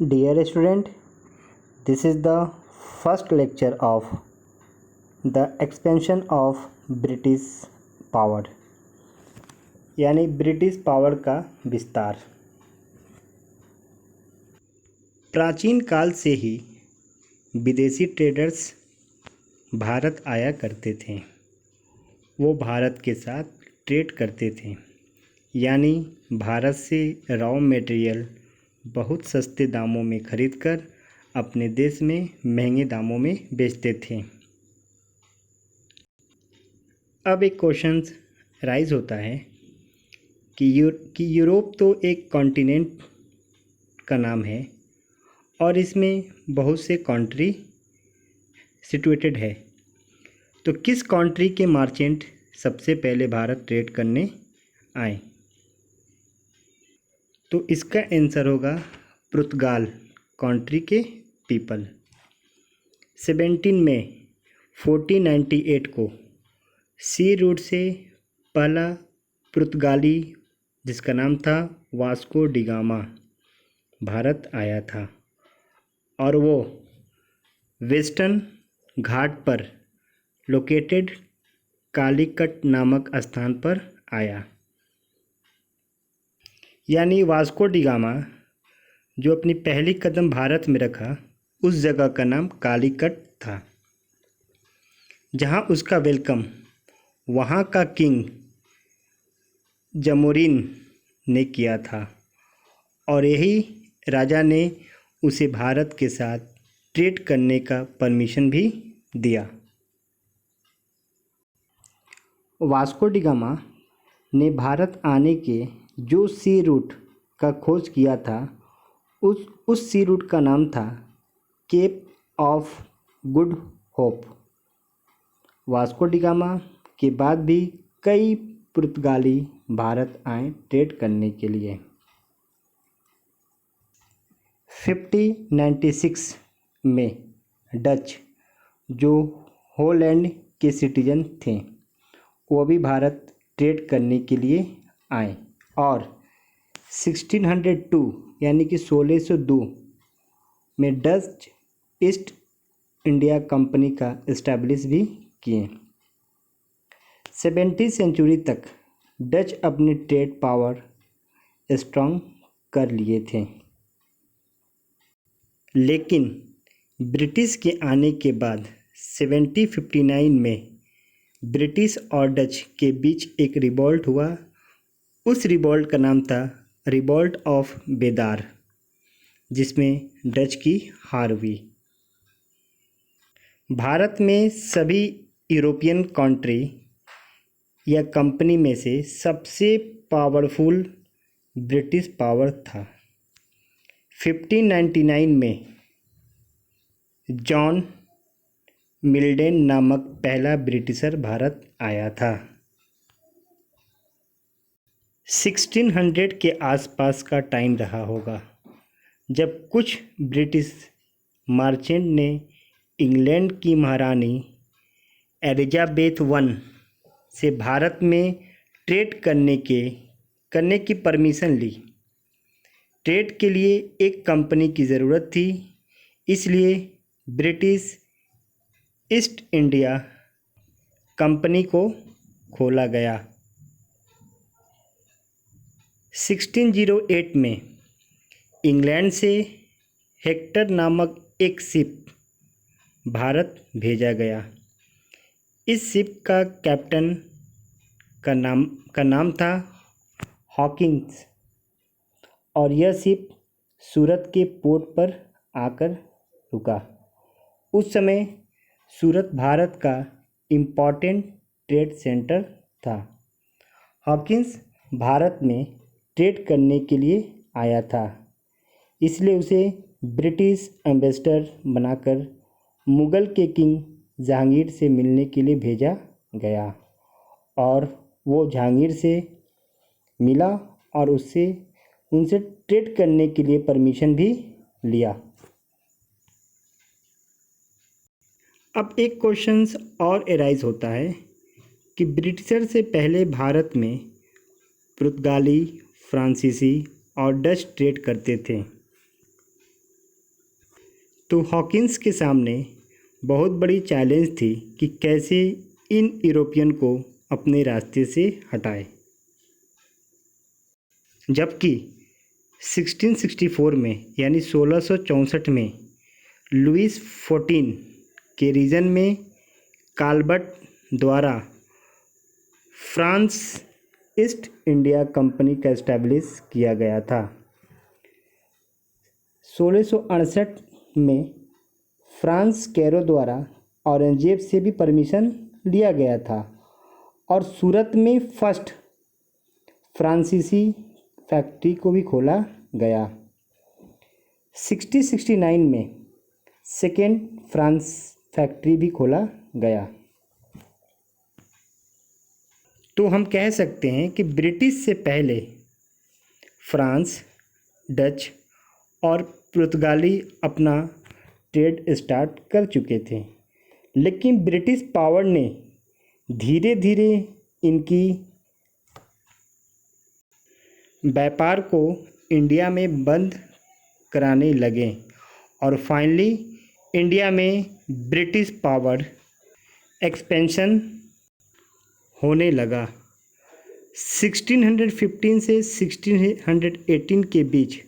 Dear student, this is the first lecture of the expansion of British power यानी British power का विस्तार। प्राचीन काल से ही विदेशी ट्रेडर्स भारत आया करते थे। वो भारत के साथ ट्रेड करते थे, यानी भारत से रॉ मटेरियल बहुत सस्ते दामों में खरीदकर अपने देश में महंगे दामों में बेचते थे। अब एक क्वेश्चन राइज होता है कि यूरोप तो एक कॉन्टिनेंट का नाम है और इसमें बहुत से कंट्री सिचुएटेड है, तो किस कंट्री के मर्चेंट सबसे पहले भारत ट्रेड करने आए? तो इसका आंसर होगा पुर्तगाल कंट्री के पीपल। 17 मई 1498 को सी रूट से पहला पुर्तगाली, जिसका नाम था वास्को डी गामा, भारत आया था और वो वेस्टर्न घाट पर लोकेटेड कालीकट नामक स्थान पर आया। यानी वास्को डी गामा जो अपनी पहली कदम भारत में रखा, उस जगह का नाम कालीकट था, जहां उसका वेलकम वहां का किंग जमोरिन ने किया था और यही राजा ने उसे भारत के साथ ट्रेड करने का परमिशन भी दिया। वास्को डी गामा ने भारत आने के जो सी रूट का खोज किया था, उस सी रूट का नाम था Cape of Good Hope. Vasco da Gama के बाद भी कई पुर्तगाली भारत आए ट्रेड करने के लिए। 1596 में डच जो हॉलैंड के सिटीजन थे, वो भी भारत ट्रेड करने के लिए आए और 1602 यानी कि 1602 में डच ईस्ट इंडिया कंपनी का इस्टेब्लिश भी किए। 17वीं सेंचुरी तक डच अपनी ट्रेड पावर स्ट्रॉन्ग कर लिए थे, लेकिन ब्रिटिश के आने के बाद 1759 में ब्रिटिश और डच के बीच एक रिवॉल्ट हुआ। उस रिवॉल्ट का नाम था रिवॉल्ट ऑफ बेदार, जिसमें डच की हार हुई। भारत में सभी यूरोपियन कंट्री या कंपनी में से सबसे पावरफुल ब्रिटिश पावर था। 1599 में जॉन मिल्डेन नामक पहला ब्रिटिशर भारत आया था। 1600 के आसपास का टाइम रहा होगा जब कुछ ब्रिटिश मर्चेंट ने इंग्लैंड की महारानी एलिजाबेथ I से भारत में ट्रेड करने की परमिशन ली। ट्रेड के लिए एक कंपनी की ज़रूरत थी, इसलिए ब्रिटिश ईस्ट इंडिया कंपनी को खोला गया। 1608 में इंग्लैंड से हेक्टर नामक एक शिप भारत भेजा गया। इस शिप का कैप्टन का नाम था हॉकिंस और यह शिप सूरत के पोर्ट पर आकर रुका। उस समय सूरत भारत का इम्पोर्टेंट ट्रेड सेंटर था। हॉकिंस भारत में ट्रेड करने के लिए आया था, इसलिए उसे ब्रिटिश एम्बेसडर बनाकर मुग़ल के किंग जहांगीर से मिलने के लिए भेजा गया और वो जहांगीर से मिला और उनसे ट्रेड करने के लिए परमिशन भी लिया। अब एक क्वेश्चन और एराइज होता है कि ब्रिटिशर से पहले भारत में पुर्तगाली, फ्रांसीसी और डच ट्रेड करते थे। तो हॉकिंस के सामने बहुत बड़ी चैलेंज थी कि कैसे इन यूरोपियन को अपने रास्ते से हटाए। जबकि 1664 में यानी 1664 में लुईस XIV के रीजन में काल्बर्ट द्वारा फ्रांस ईस्ट इंडिया कंपनी का एस्टैब्लिश किया गया था। 1668 में फ्रांस कैरो द्वारा औरंगजेब से भी परमिशन लिया गया था और सूरत में फर्स्ट फ्रांसीसी फैक्ट्री को भी खोला गया। 1669 में सेकेंड फ्रांस फैक्ट्री भी खोला गया। तो हम कह सकते हैं कि ब्रिटिश से पहले फ्रांस, डच और पुर्तगाली अपना ट्रेड स्टार्ट कर चुके थे, लेकिन ब्रिटिश पावर ने धीरे धीरे इनकी व्यापार को इंडिया में बंद कराने लगे और फाइनली इंडिया में ब्रिटिश पावर एक्सपेंशन होने लगा। 1615 से 1618 के बीच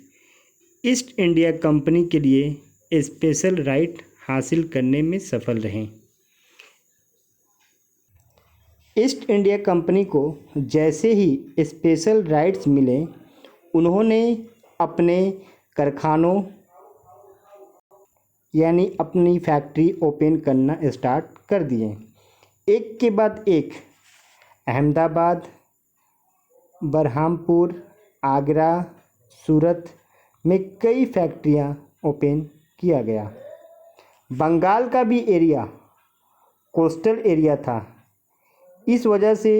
ईस्ट इंडिया कंपनी के लिए स्पेशल राइट हासिल करने में सफल रहे। ईस्ट इंडिया कंपनी को जैसे ही स्पेशल राइट्स मिले, उन्होंने अपने कारखानों यानी अपनी फैक्ट्री ओपन करना स्टार्ट कर दिए। एक के बाद एक अहमदाबाद, बरहामपुर, आगरा, सूरत में कई फैक्ट्रियां ओपन किया गया। बंगाल का भी एरिया कोस्टल एरिया था, इस वजह से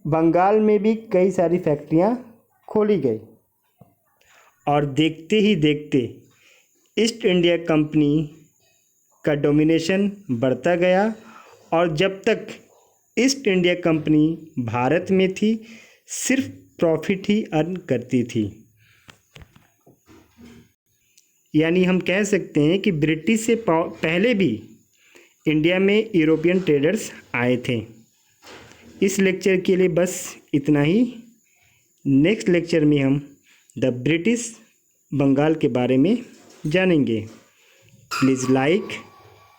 बंगाल में भी कई सारी फैक्ट्रियां खोली गई और देखते ही देखते ईस्ट इंडिया कंपनी का डोमिनेशन बढ़ता गया और जब तक ईस्ट इंडिया कंपनी भारत में थी, सिर्फ प्रॉफिट ही अर्न करती थी। यानी हम कह सकते हैं कि ब्रिटिश से पहले भी इंडिया में यूरोपियन ट्रेडर्स आए थे। इस लेक्चर के लिए बस इतना ही। नेक्स्ट लेक्चर में हम द ब्रिटिश बंगाल के बारे में जानेंगे। Please like,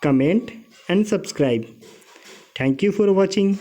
comment and subscribe. Thank you for watching.